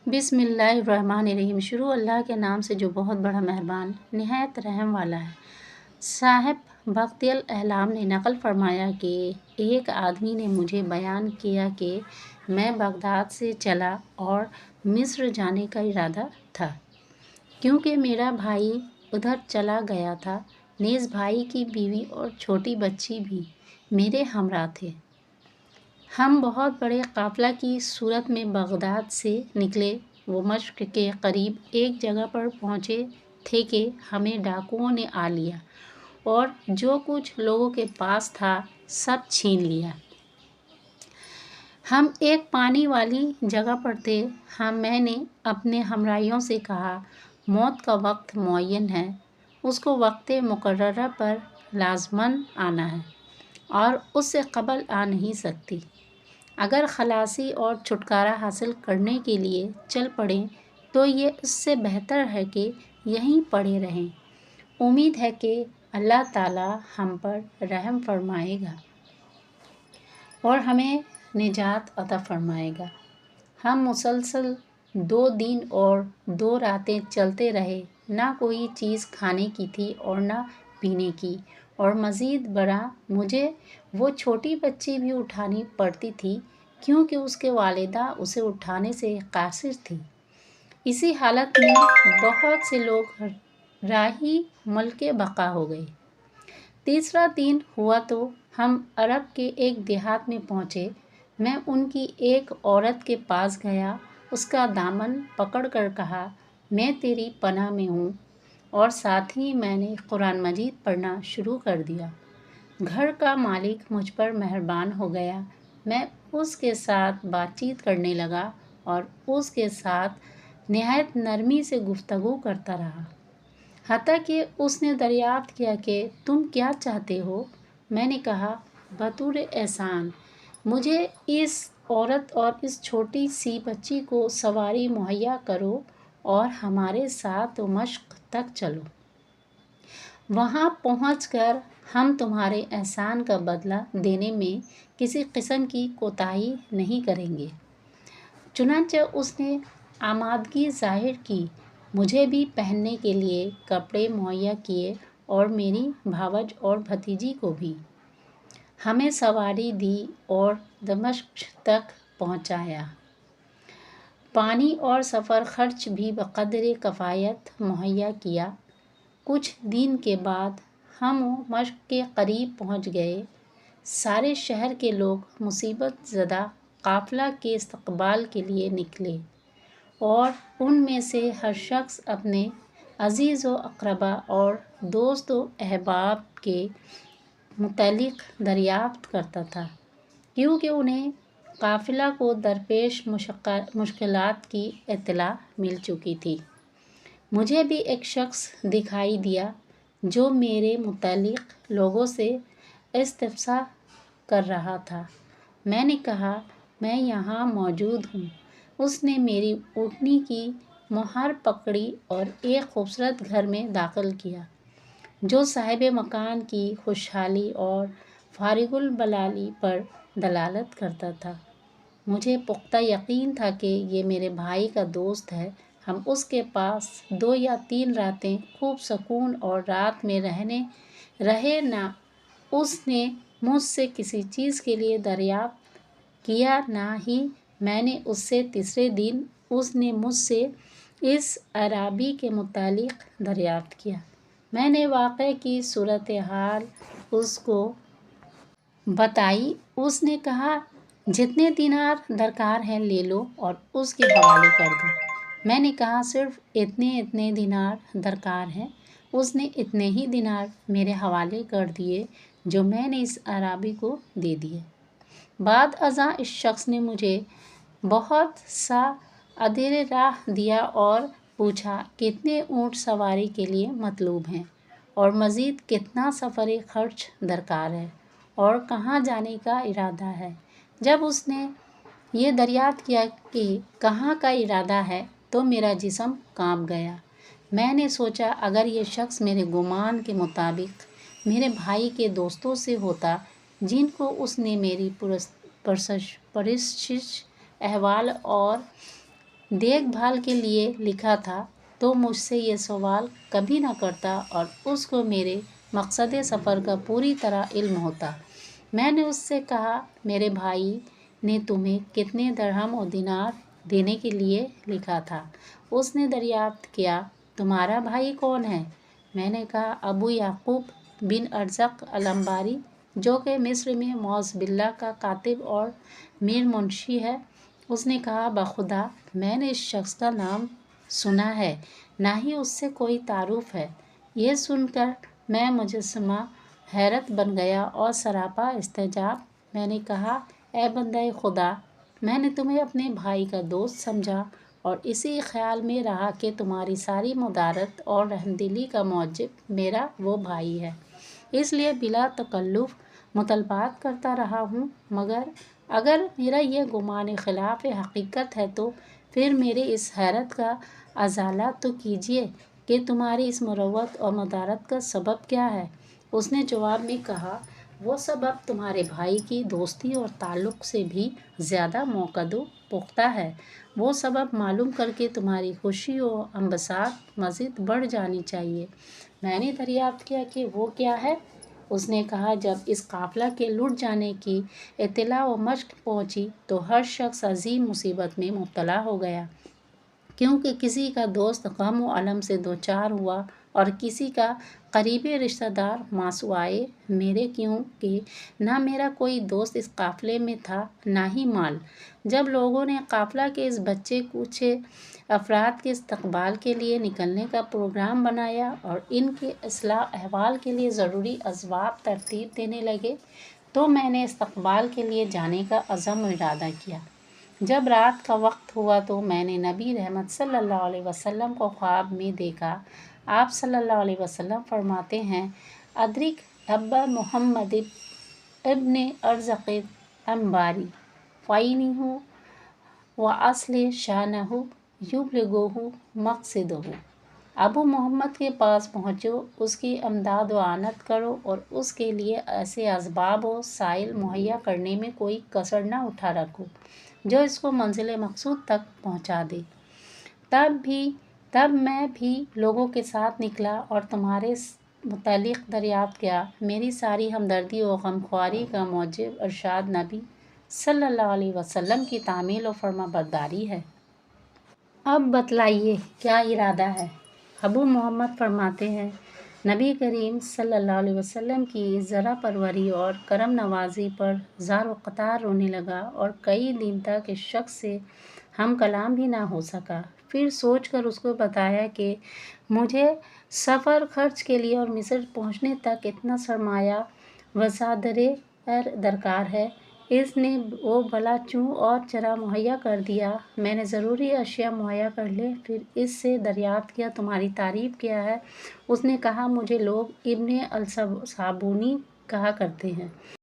بسم اللہ الرحمن الرحیم۔ شروع اللہ کے نام سے جو بہت بڑا مہربان نہایت رحم والا ہے۔ صاحب بخت الاحلام نے نقل فرمایا کہ ایک آدمی نے مجھے بیان کیا کہ میں بغداد سے چلا اور مصر جانے کا ارادہ تھا، کیونکہ میرا بھائی ادھر چلا گیا تھا، نیز بھائی کی بیوی اور چھوٹی بچی بھی میرے ہمراہ تھے۔ ہم بہت بڑے قافلہ کی صورت میں بغداد سے نکلے، وہ مشق کے قریب ایک جگہ پر پہنچے تھے کہ ہمیں ڈاکوؤں نے آ لیا اور جو کچھ لوگوں کے پاس تھا سب چھین لیا۔ ہم ایک پانی والی جگہ پر تھے۔ میں نے اپنے ہمراہیوں سے کہا، موت کا وقت معین ہے، اس کو وقت مقررہ پر لازماً آنا ہے اور اس سے قبل آ نہیں سکتی۔ اگر خلاصی اور چھٹکارا حاصل کرنے کے لیے چل پڑیں تو یہ اس سے بہتر ہے کہ یہیں پڑے رہیں۔ امید ہے کہ اللہ تعالیٰ ہم پر رحم فرمائے گا اور ہمیں نجات عطا فرمائے گا۔ ہم مسلسل 2 دن اور 2 راتیں چلتے رہے، نہ کوئی چیز کھانے کی تھی اور نہ پینے کی، اور مزید برآں مجھے وہ چھوٹی بچی بھی اٹھانی پڑتی تھی کیونکہ اس کے والدہ اسے اٹھانے سے قاصر تھیں۔ اسی حالت میں بہت سے لوگ راہی ملک بقا ہو گئے۔ تیسرا دن ہوا تو ہم عرب کے ایک دیہات میں پہنچے۔ میں ان کی ایک عورت کے پاس گیا، اس کا دامن پکڑ کر کہا، میں تیری پناہ میں ہوں، اور ساتھ ہی میں نے قرآن مجید پڑھنا شروع کر دیا۔ گھر کا مالک مجھ پر مہربان ہو گیا۔ میں اس کے ساتھ بات چیت کرنے لگا اور اس کے ساتھ نہایت نرمی سے گفتگو کرتا رہا، حتیٰ کہ اس نے دریافت کیا کہ تم کیا چاہتے ہو؟ میں نے کہا، بطور احسان مجھے اس عورت اور اس چھوٹی سی بچی کو سواری مہیا کرو اور ہمارے ساتھ مشق تک چلو۔ وہاں پہنچ کر ہم تمہارے احسان کا بدلہ دینے میں کسی قسم کی کوتاہی نہیں کریں گے۔ چنانچہ اس نے آمادگی ظاہر کی، مجھے بھی پہننے کے لیے کپڑے مہیا کیے اور میری بھاوج اور بھتیجی کو بھی۔ ہمیں سواری دی اور دمشق تک پہنچایا۔ پانی اور سفر خرچ بھی بقدر کفایت مہیا کیا۔ کچھ دن کے بعد ہم دمشق کے قریب پہنچ گئے۔ سارے شہر کے لوگ مصیبت زدہ قافلہ کے استقبال کے لیے نکلے اور ان میں سے ہر شخص اپنے عزیز و اقربا اور دوست و احباب کے متعلق دریافت کرتا تھا، کیونکہ انہیں قافلہ کو درپیش مشکلات کی اطلاع مل چکی تھی۔ مجھے بھی ایک شخص دکھائی دیا جو میرے متعلق لوگوں سے استفسار کر رہا تھا۔ میں نے کہا، میں یہاں موجود ہوں۔ اس نے میری اونٹنی کی مہر پکڑی اور ایک خوبصورت گھر میں داخل کیا جو صاحب مکان کی خوشحالی اور فارغ البالی پر دلالت کرتا تھا۔ مجھے پختہ یقین تھا کہ یہ میرے بھائی کا دوست ہے۔ ہم اس کے پاس 2 یا 3 راتیں خوب سکون اور رات میں رہے، نہ اس نے مجھ سے کسی چیز کے لیے دریافت کیا نہ ہی میں نے اس سے۔ تیسرے دن اس نے مجھ سے اس اعرابی کے متعلق دریافت کیا۔ میں نے واقعے کی صورتحال اس کو بتائی۔ اس نے کہا، جتنے دینار درکار ہیں لے لو اور اس کے حوالے کر دو۔ میں نے کہا، صرف اتنے دینار درکار ہیں۔ اس نے اتنے ہی دینار میرے حوالے کر دیے جو میں نے اس اعرابی کو دے دیے۔ بعد ازاں اس شخص نے مجھے بہت سا ادھیر راہ دیا اور پوچھا، کتنے اونٹ سواری کے لیے مطلوب ہیں اور مزید کتنا سفری خرچ درکار ہے اور کہاں جانے کا ارادہ ہے۔ جب اس نے یہ دریافت کیا کہ کہاں کا ارادہ ہے تو میرا جسم کانپ گیا۔ میں نے سوچا، اگر یہ شخص میرے گمان کے مطابق میرے بھائی کے دوستوں سے ہوتا جن کو اس نے میری پرسش، احوال اور دیکھ بھال کے لیے لکھا تھا تو مجھ سے یہ سوال کبھی نہ کرتا اور اس کو میرے مقصد سفر کا پوری طرح علم ہوتا۔ میں نے اس سے کہا، میرے بھائی نے تمہیں کتنے درہم و دینار دینے کے لیے لکھا تھا؟ اس نے دریافت کیا، تمہارا بھائی کون ہے؟ میں نے کہا، ابو یعقوب بن ارزق الانباری، جو کہ مصر میں معوذ باللہ کا کاتب اور میر منشی ہے۔ اس نے کہا، بخدا میں نے اس شخص کا نام سنا ہے، نہ ہی اس سے کوئی تعارف ہے۔ یہ سن کر میں مجسمہ حیرت بن گیا اور سراپا استعجاب میں نے کہا، اے بندہ خدا، میں نے تمہیں اپنے بھائی کا دوست سمجھا اور اسی خیال میں رہا کہ تمہاری ساری مدارت اور رحمدلی کا موجب میرا وہ بھائی ہے، اس لیے بلا تکلف مطالبات کرتا رہا ہوں، مگر اگر میرا یہ گمان خلاف حقیقت ہے تو پھر میرے اس حیرت کا ازالہ تو کیجیے کہ تمہاری اس مروت اور مدارت کا سبب کیا ہے۔ اس نے جواب میں کہا، وہ سبب تمہارے بھائی کی دوستی اور تعلق سے بھی زیادہ موقد و پختہ ہے۔ وہ سبب معلوم کر کے تمہاری خوشی و انبساط مزید بڑھ جانی چاہیے۔ میں نے دریافت کیا کہ وہ کیا ہے؟ اس نے کہا، جب اس قافلہ کے لٹ جانے کی اطلاع و مشق پہنچی تو ہر شخص عظیم مصیبت میں مبتلا ہو گیا، کیونکہ کسی کا دوست غم و الم سے دوچار ہوا اور کسی کا قریبی رشتہ دار ماسوائے میرے، کیونکہ نہ میرا کوئی دوست اس قافلے میں تھا نہ ہی مال۔ جب لوگوں نے قافلہ کے اس بچے کچھ افراد کے استقبال کے لیے نکلنے کا پروگرام بنایا اور ان کے اصلاح احوال کے لیے ضروری اسباب ترتیب دینے لگے تو میں نے استقبال کے لیے جانے کا عزم و ارادہ کیا۔ جب رات کا وقت ہوا تو میں نے نبی رحمت صلی اللہ علیہ وسلم کو خواب میں دیکھا۔ آپ صلی اللہ علیہ وسلم فرماتے ہیں، ادرک ابا محمد ابن ارزق الانباری فإنہ وأصلح شأنہ یبلغہ مقصدہ۔ ابو محمد کے پاس پہنچو، اس کی امداد و اعانت کرو اور اس کے لیے ایسے اسباب و وسائل مہیا کرنے میں کوئی کسر نہ اٹھا رکھو جو اس کو منزل مقصود تک پہنچا دے۔ تب میں بھی لوگوں کے ساتھ نکلا اور تمہارے متعلق دریافت کیا۔ میری ساری ہمدردی و غمخواری کا موجب ارشاد نبی صلی اللہ علیہ وسلم کی تعمیل و فرما برداری ہے۔ اب بتلائیے کیا ارادہ ہے؟ ابو محمد فرماتے ہیں، نبی کریم صلی اللہ علیہ وسلم کی ذرا پروری اور کرم نوازی پر زار و قطار رونے لگا اور کئی دن تک اس شخص سے ہم کلام بھی نہ ہو سکا۔ پھر سوچ کر اس کو بتایا کہ مجھے سفر خرچ کے لیے اور مصر پہنچنے تک اتنا سرمایہ وصادرِ درکار ہے۔ اس نے وہ بلا چوں اور چرا مہیا کر دیا۔ میں نے ضروری اشیاء مہیا کر لی۔ پھر اس سے دریافت کیا، تمہاری تعریف کیا ہے؟ اس نے کہا، مجھے لوگ ابن الصابونی کہا کرتے ہیں۔